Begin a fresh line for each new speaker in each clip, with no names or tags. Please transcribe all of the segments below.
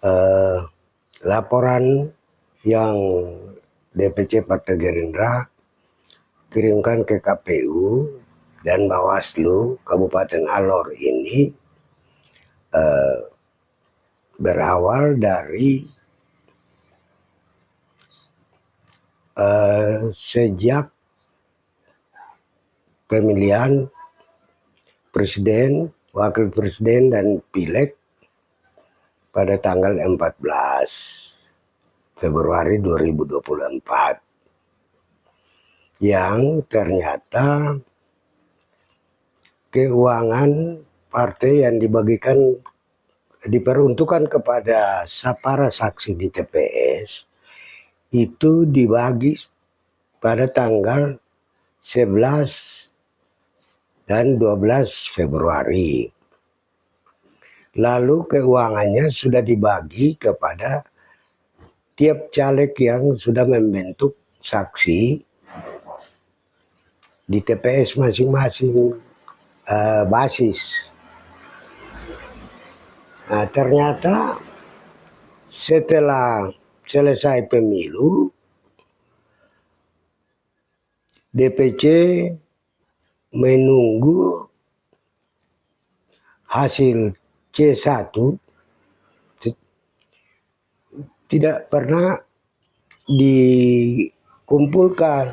eh, laporan yang DPC Partai Gerindra kirimkan ke KPU dan Bawaslu Kabupaten Alor ini berawal dari sejak pemilihan presiden, wakil presiden dan pileg pada tanggal 14 Februari 2024 yang ternyata keuangan partai yang diperuntukkan kepada para saksi di TPS itu dibagi pada tanggal 11 dan 12 Februari. Lalu keuangannya sudah dibagi kepada tiap caleg yang sudah membentuk saksi di TPS masing-masing basis. Nah, ternyata setelah selesai pemilu, DPC menunggu hasil C1 tidak pernah dikumpulkan.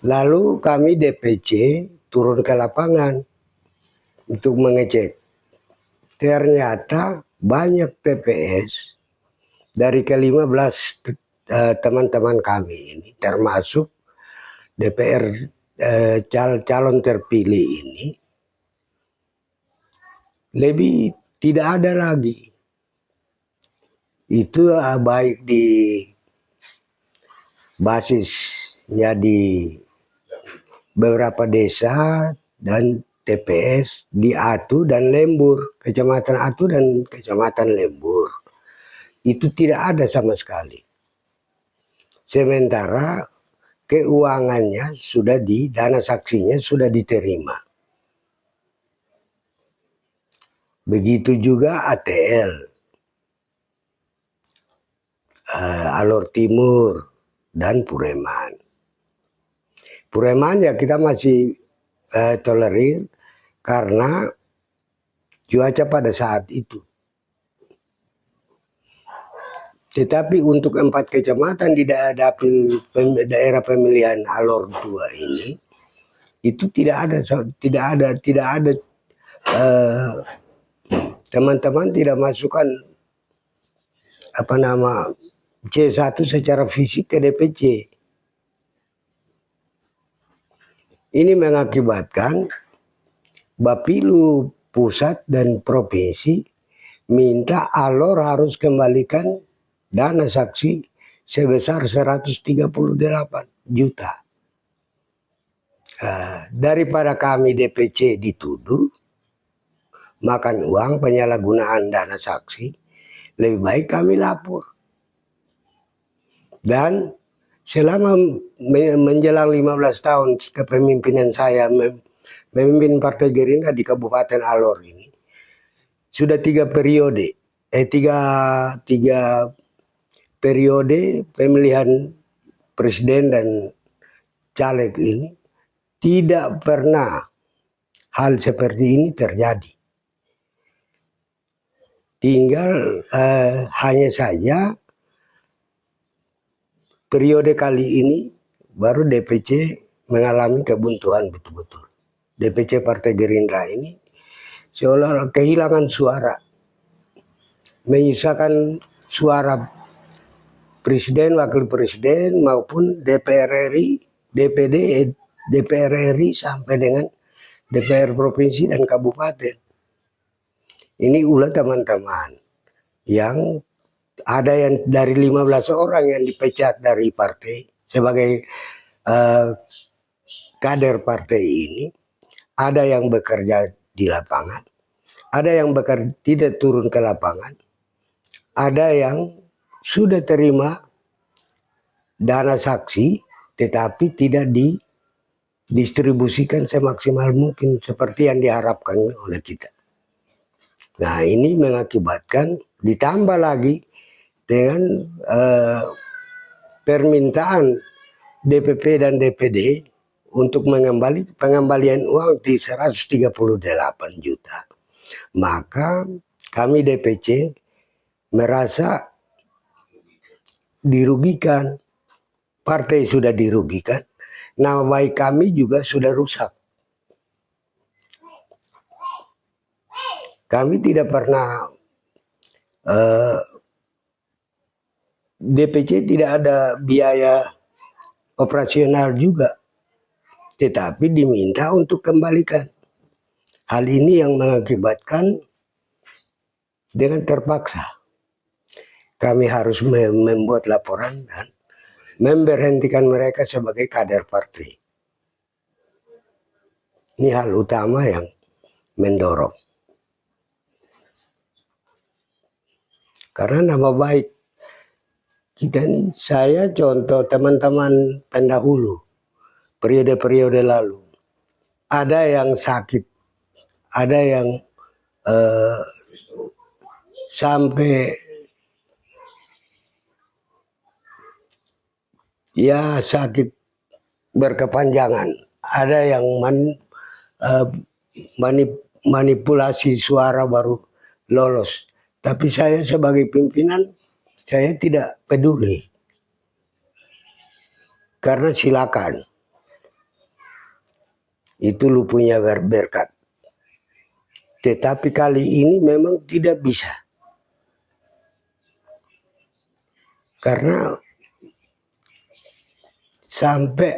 Lalu kami DPC turun ke lapangan untuk mengecek. Ternyata banyak TPS dari ke-15 teman-teman kami ini, termasuk DPR calon terpilih ini, lebih tidak ada lagi. Itu baik di basisnya di beberapa desa dan TPS di Atu dan Lembur, Kecamatan Atu dan Kecamatan Lembur. Itu tidak ada sama sekali. Sementara keuangannya sudah dana saksinya sudah diterima. Begitu juga ATL, Alor Timur dan Pureman. Pureman ya kita masih tolerir karena cuaca pada saat itu. Tetapi untuk 4 kecamatan di daerah pemilihan Alor 2 ini itu tidak ada teman-teman tidak masukkan C1 secara fisik ke DPC. Ini mengakibatkan Bapilu pusat dan provinsi minta Alor harus kembalikan dana saksi sebesar 138 juta. Daripada kami DPC dituduh makan uang penyalahgunaan dana saksi, lebih baik kami lapor. Dan selama menjelang 15 tahun kepemimpinan saya memimpin Partai Gerindra di Kabupaten Alor ini, sudah 3 periode pemilihan presiden dan caleg ini tidak pernah hal seperti ini terjadi. Tinggal hanya saja periode kali ini baru DPC mengalami kebuntuan betul-betul. DPC Partai Gerindra ini seolah kehilangan suara, menyisakan suara presiden, wakil presiden maupun DPR RI, DPD, DPR RI sampai dengan DPR provinsi dan kabupaten. Ini ulah teman-teman yang ada yang dari 15 orang yang dipecat dari partai sebagai kader partai ini, ada yang bekerja di lapangan, ada yang tidak turun ke lapangan, ada yang sudah terima dana saksi tetapi tidak didistribusikan semaksimal mungkin seperti yang diharapkan oleh kita. Nah, ini mengakibatkan ditambah lagi dengan permintaan DPP dan DPD untuk pengembalian uang di 138 juta. Maka kami DPC merasa dirugikan, partai sudah dirugikan, nama baik kami juga sudah rusak. Kami tidak pernah DPC tidak ada biaya operasional juga, tetapi diminta untuk kembalikan. Hal ini yang mengakibatkan dengan terpaksa kami harus membuat laporan dan memberhentikan mereka sebagai kader partai. Ini hal utama yang mendorong. Karena nama baik kita ini, saya contoh teman-teman pendahulu, periode-periode lalu, ada yang sakit, ada yang sampai ya sakit berkepanjangan, ada yang manipulasi suara baru lolos. Tapi saya sebagai pimpinan, saya tidak peduli. Karena silakan. Itu lu punya berkat. Tetapi kali ini memang tidak bisa. Karena sampai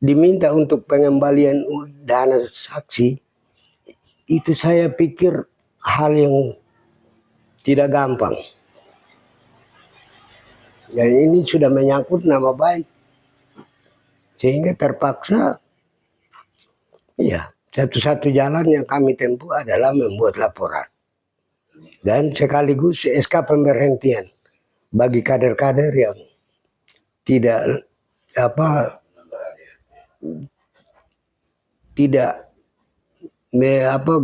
diminta untuk pengembalian dana saksi, itu saya pikir hal yang tidak gampang. Dan ini sudah menyangkut nama baik. Sehingga terpaksa, ya, satu-satu jalan yang kami tempuh adalah membuat laporan. Dan sekaligus SK pemberhentian bagi kader-kader yang tidak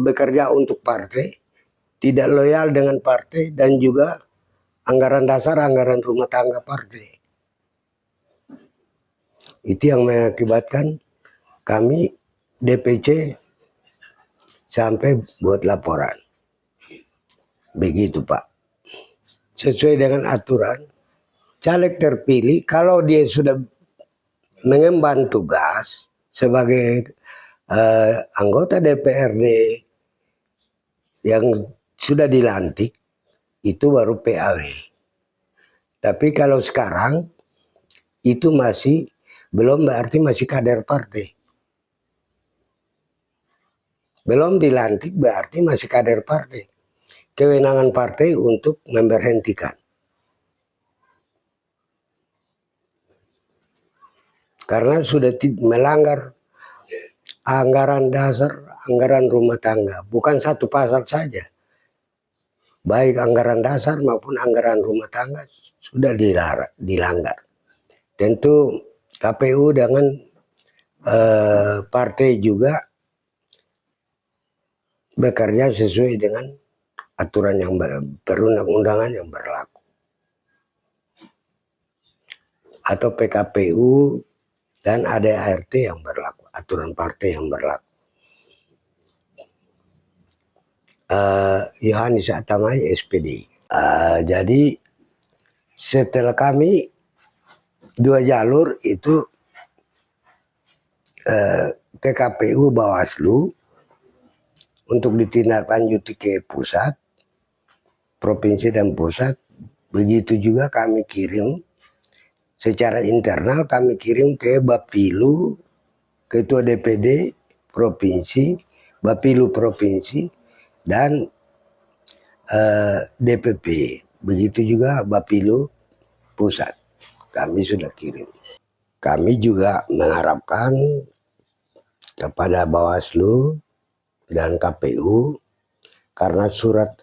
bekerja untuk partai, tidak loyal dengan partai, dan juga anggaran dasar, anggaran rumah tangga partai. Itu yang mengakibatkan kami DPC sampai buat laporan. Begitu Pak. Sesuai dengan aturan, caleg terpilih kalau dia sudah mengemban tugas sebagai anggota DPRD yang sudah dilantik, itu baru PAW. Tapi kalau sekarang itu masih belum, berarti masih kader partai. Belum dilantik berarti masih kader partai. Kewenangan partai untuk memberhentikan. Karena sudah melanggar anggaran dasar, anggaran rumah tangga. Bukan satu pasal saja. Baik anggaran dasar maupun anggaran rumah tangga sudah dilanggar. Tentu KPU dengan partai juga bekerja sesuai dengan aturan yang perundang-undangan yang berlaku. Atau PKPU dan ADART yang berlaku, aturan partai yang berlaku. Yohanes Atamai SPD. Jadi setelah kami 2 jalur itu ke KPU Bawaslu untuk ditindaklanjuti ke pusat, provinsi dan pusat. Begitu juga kami kirim secara internal, kami kirim ke Bapilu, Ketua DPD Provinsi, Bapilu Provinsi, dan DPP. Begitu juga Bapilu Pusat. Kami sudah kirim. Kami juga mengharapkan kepada Bawaslu dan KPU, karena surat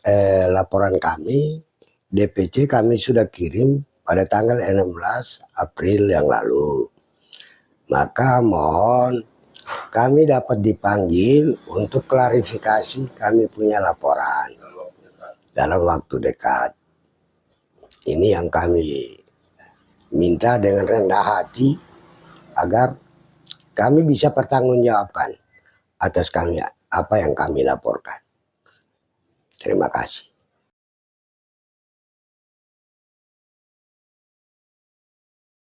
laporan kami DPC kami sudah kirim pada tanggal 16 April yang lalu. Maka mohon kami dapat dipanggil untuk klarifikasi kami punya laporan. dalam waktu dekat. Ini yang kami minta dengan rendah hati agar kami bisa pertanggungjawabkan atas kami apa yang kami laporkan. Terima kasih.